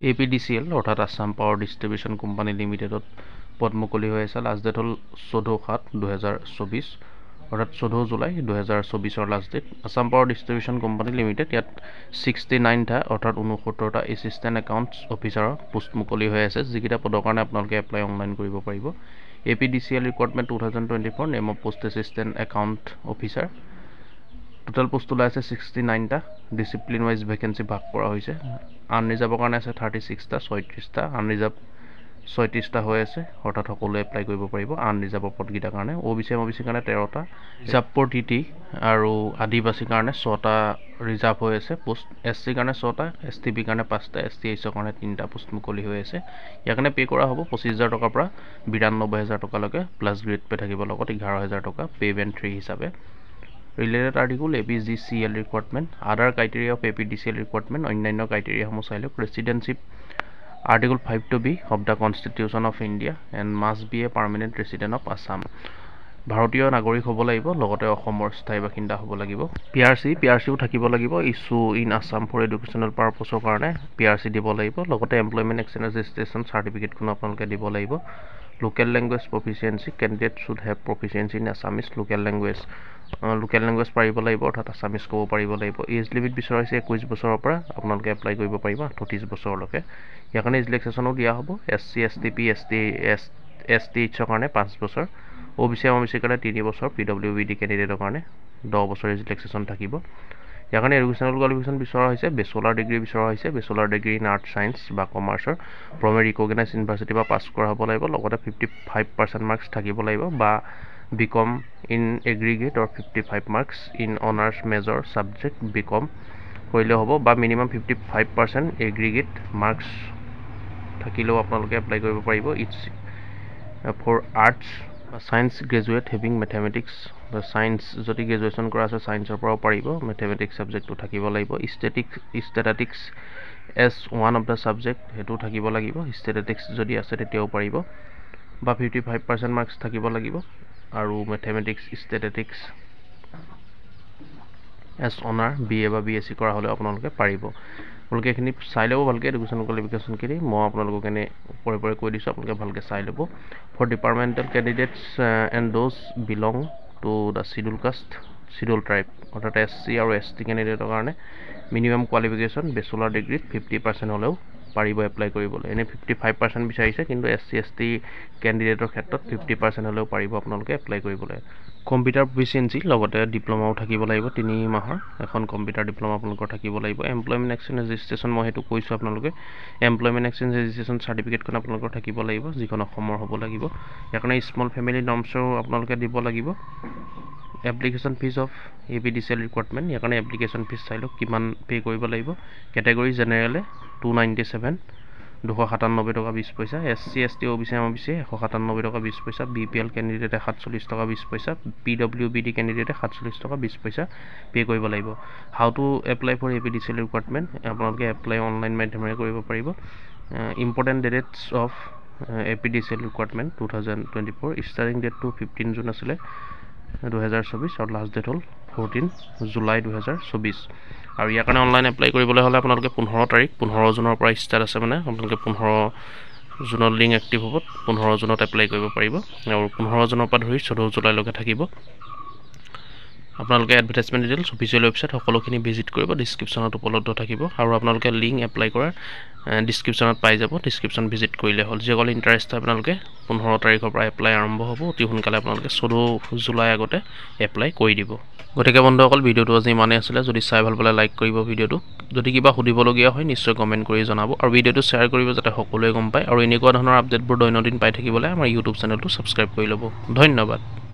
APDCL অৰ্থাৎ Assam power distribution company লিমিটেডত পদ মুকলি হৈ আছে। লাষ্ট ডেট হ'ল 14/7/2024 অৰ্থাৎ 14 জুলাই 2024 last date. Assam power distribution company limited ইয়াত 69টা অৰ্থাৎ 69টা এছিষ্টেণ্ট একাউণ্টছ অফিচাৰৰ পোষ্ট মুকলি হৈ আছে, যিকেইটা পদৰ কাৰণে আপোনালোকে এপ্লাই অনলাইন কৰিব পাৰিব। APDCL recruitment 2024 name of post assistant account officer. Total post ওলাই আছে 69টা। ডিচিপ্লিন ৱাইজ ভেকেঞ্চি ভাগ কৰা হৈছে। আনৰিজাৰ্ভৰ কাৰণে আছে 36টা, 36টা। আনৰিজাৰ্ভ 36টা হৈ আছে, অৰ্থাৎ সকলোৱে এপ্লাই কৰিব পাৰিব আনৰিজাৰ্ভৰ পদকেইটাৰ কাৰণে। OBC MOBC কাৰণে 13টা, ৰিজাৰ্ভ ফৰ TT আৰু আদিবাসীৰ কাৰণে 6টা ৰিজাৰ্ভ হৈ আছে পোষ্ট। SC কাৰণে 6টা, STB কাৰণে 5টা, STHৰ কাৰণে 3টা পোষ্ট মুকলি হৈ আছে। ইয়াৰ কাৰণে পে' কৰা হ'ব 25,000 টকাৰ পৰা 92,000 টকালৈকে, প্লাছ গ্ৰেড পে' থাকিব লগত 11,000 টকা পে'মেণ্ট 3 হিচাপে। Related article APDCL recruitment, other criteria of APDCL recruitment, অন্যান্য ক্ৰাইটেৰিয়াসমূহ চাই লওক। Residentship article 5(b) of the constitution of India and must be a permanent resident of Assam. ভাৰতীয় নাগৰিক হ'ব লাগিব, লগতে অসমৰ স্থায়ী বাসিন্দা হ'ব লাগিব। PRCও থাকিব লাগিব। Issue in Assam for educational পাৰপছৰ কাৰণে PRC দিব লাগিব, লগতে এমপ্লয়মেণ্ট এক্সচেঞ্জ ৰেজিষ্ট্ৰেশ্যন চাৰ্টিফিকেটখনো আপোনালোকে দিব লাগিব। Local language proficiency, candidate should have proficiency in Assamese local language পাৰিব লাগিব, অৰ্থাৎ আছামিজ ক'ব পাৰিব লাগিব। এজ লিমিট বিচৰা হৈছে 21 বছৰৰ পৰা আপোনালোকে এপ্লাই কৰিব পাৰিব 38 বছৰলৈকে। ইয়াৰ কাৰণে এজ ৰিলেক্সেশ্যনো দিয়া হ'ব। SC STP STHৰ কাৰণে 5 বছৰ, OBC MOBC কাৰণে 3 বছৰ, PWBD কেণ্ডিডেটৰ কাৰণে 10 বছৰ এজ ৰিলেক্সেশ্যন থাকিব। ইয়াৰ কাৰণে এডুকেশ্যনেল কোৱালিফিকেশ্যন বিচৰা হৈছে, বেচেলাৰ ডিগ্ৰী বিচৰা হৈছে, bachelor degree in arts science বা কমাৰ্চৰ ফ্ৰম এ ৰিকগনাইজ ইউনিভাৰ্চিটিৰ পৰা পাছ কৰা হ'ব লাগিব, লগতে 55% মাৰ্কছ থাকিব লাগিব, বা BCom in aggregate or 55 marks in honours major subject BCom কৰিলেও হ'ব, বা মিনিমাম 55% এগ্ৰিগেট মাৰ্কছ থাকিলেও আপোনালোকে এপ্লাই কৰিব পাৰিব। ইটছ ফৰ আৰ্টছ বা ছায়েন্স গ্ৰেজুৱেট হেভিং মেথমেটিক্স বা ছায়েন্স যদি গ্ৰেজুৱেশ্যন কৰা আছে ছায়েন্সৰ পৰাও পাৰিব, মেথমেটিক্স ছাবজেক্টটো থাকিব লাগিব। Statistics as one of the subject সেইটোও থাকিব লাগিব, ষ্টেটিক্স যদি আছে তেতিয়াও পাৰিব, বা 55% মাৰ্কছ থাকিব লাগিব। আৰু মেথমেটিক্স ষ্টেটিক্স এজ অনাৰ BA বা BSc কৰা হ'লেও আপোনালোকে পাৰিব। আপোনালোকে এইখিনি চাই ল'ব ভালকৈ এডুকেশ্যন কোৱালিফিকেশ্যনখিনি। মই আপোনালোকক এনে ওপৰে কৈ দিছোঁ, আপোনালোকে ভালকৈ চাই ল'ব। For departmental candidates and those belong to the schedule caste schedule tribe, অৰ্থাৎ SC আৰু ST কেণ্ডিডেটৰ কাৰণে মিনিমাম কোৱালিফিকেশ্যন বেচেলাৰ ডিগ্ৰীত 50% হ'লেও পাৰিব এপ্লাই কৰিবলৈ। এনেই 55% বিচাৰিছে, কিন্তু SC ST কেণ্ডিডেটৰ ক্ষেত্ৰত 50% হ'লেও পাৰিব আপোনালোকে এপ্লাই কৰিবলৈ। কম্পিউটাৰ প্ৰফিচিয়েঞ্চি লগতে ডিপ্ল'মাও থাকিব লাগিব, 3 মাহৰ এখন কম্পিউটাৰ ডিপ্ল'মা আপোনালোকৰ থাকিব লাগিব। এমপ্লয়মেণ্ট এক্সচেঞ্জ ৰেজিষ্ট্ৰেশ্যন মই সেইটো কৈছোঁ আপোনালোকে, এমপ্লয়মেণ্ট এক্সচেঞ্জ ৰেজিষ্ট্ৰেশ্যন চাৰ্টিফিকেটখন আপোনালোকৰ থাকিব লাগিব, যিখন অসমৰ হ'ব লাগিব। ইয়াৰ কাৰণে স্মল ফেমিলি নৰ্মছো আপোনালোকে দিব লাগিব। Application fees of APDCL recruitment, ইয়াৰ কাৰণে এপ্লিকেশ্যন ফিজ চাই লওক কিমান পে' কৰিব লাগিব। কেটেগৰী জেনেৰেলে 297 297 টকা 20 পইচা, SC ST OBC MOBC 197 টকা 20 পইচা, BPL কেণ্ডিডেটে 47 টকা 20 পইচা, PWBD কেণ্ডিডেটে 47 টকা 20 পইচা পে' কৰিব লাগিব। How to apply for APDCL recruitment, আপোনালোকে এপ্লাই অনলাইন মাধ্যমেৰে কৰিব পাৰিব। Important dates of APDCL recruitment 2024, starting ডেটটো 15 জুন আছিলে 2024 আৰু লাষ্ট ডেট হ'ল 14 জুলাই 2024। আৰু ইয়াৰ কাৰণে অনলাইন এপ্লাই কৰিবলৈ হ'লে আপোনালোকে 15 জুনৰ পৰা ষ্টাৰ্ট আছে, মানে আপোনালোকে 15 জুনত লিংক এক্টিভ হ'ব, 15 জুনত এপ্লাই কৰিব পাৰিব। আৰু 15 জুনৰ পৰা ধৰি 14 জুলাইলৈকে থাকিব। আপোনালোকে এডভাৰটাইজমেণ্ট ডিটেইলছ অফিচিয়েল ৱেবছাইট সকলোখিনি ভিজিট কৰিব, ডিছক্ৰিপশ্যনত উপলব্ধ থাকিব। আৰু আপোনালোকে লিংক এপ্লাই কৰাৰ ডিছক্ৰিপশ্যনত পাই যাব, ডিছক্ৰিপশ্যন ভিজিট কৰিলে হ'ল। যিসকল ইণ্টাৰেষ্ট হয় আপোনালোকে 15 তাৰিখৰ পৰা এপ্লাই আৰম্ভ হ'ব, অতি সোনকালে আপোনালোকে 14 জুলাই আগতে এপ্লাই কৰি দিব। গতিকে বন্ধুসকল, ভিডিঅ'টো আজি ইমানেই আছিলে। যদি চাই ভাল পালে লাইক কৰিব ভিডিঅ'টো, যদি কিবা সুধিবলগীয়া হয় নিশ্চয় কমেণ্ট কৰি জনাব, আৰু ভিডিঅ'টো শ্বেয়াৰ কৰিব যাতে সকলোৱে গম পায়। আৰু এনেকুৱা ধৰণৰ আপডেটবোৰ দৈনন্দিন পাই থাকিবলৈ আমাৰ ইউটিউব চেনেলটো ছাবস্ক্ৰাইব কৰি ল'ব। ধন্যবাদ।